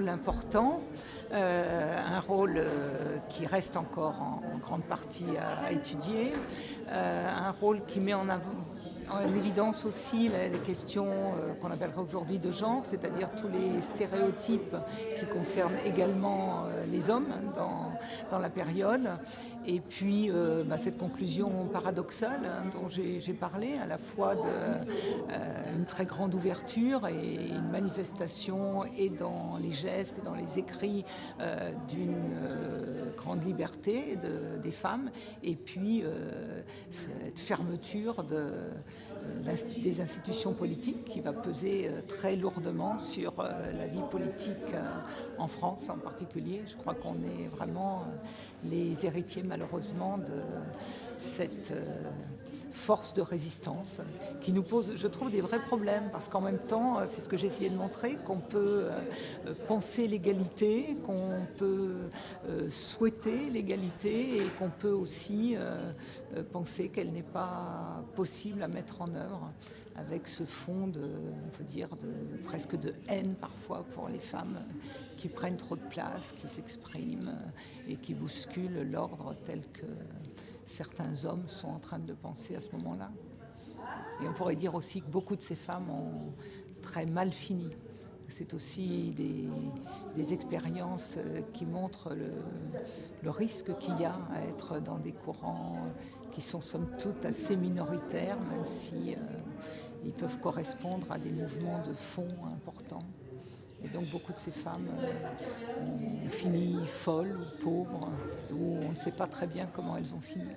rôle important, un rôle qui reste encore en grande partie à étudier, un rôle qui met en évidence aussi les questions qu'on appellerait aujourd'hui de genre, c'est-à-dire tous les stéréotypes qui concernent également les hommes dans la période. Et puis cette conclusion paradoxale dont j'ai parlé, à la fois d'une très grande ouverture et une manifestation et dans les gestes et dans les écrits d'une grande liberté des femmes, et puis cette fermeture des institutions politiques qui va peser très lourdement sur la vie politique en France en particulier. Je crois qu'on est vraiment les héritiers malheureusement de cette force de résistance qui nous pose, je trouve, des vrais problèmes, parce qu'en même temps, c'est ce que j'ai essayé de montrer, qu'on peut penser l'égalité, qu'on peut souhaiter l'égalité, et qu'on peut aussi penser qu'elle n'est pas possible à mettre en œuvre, avec ce fond presque de haine parfois pour les femmes qui prennent trop de place, qui s'expriment et qui bousculent l'ordre tel que certains hommes sont en train de le penser à ce moment-là. Et on pourrait dire aussi que beaucoup de ces femmes ont très mal fini. C'est aussi des expériences qui montrent le risque qu'il y a à être dans des courants qui sont somme toute assez minoritaires, même si ils peuvent correspondre à des mouvements de fond importants. Et donc beaucoup de ces femmes ont fini folles ou pauvres, ou on ne sait pas très bien comment elles ont fini.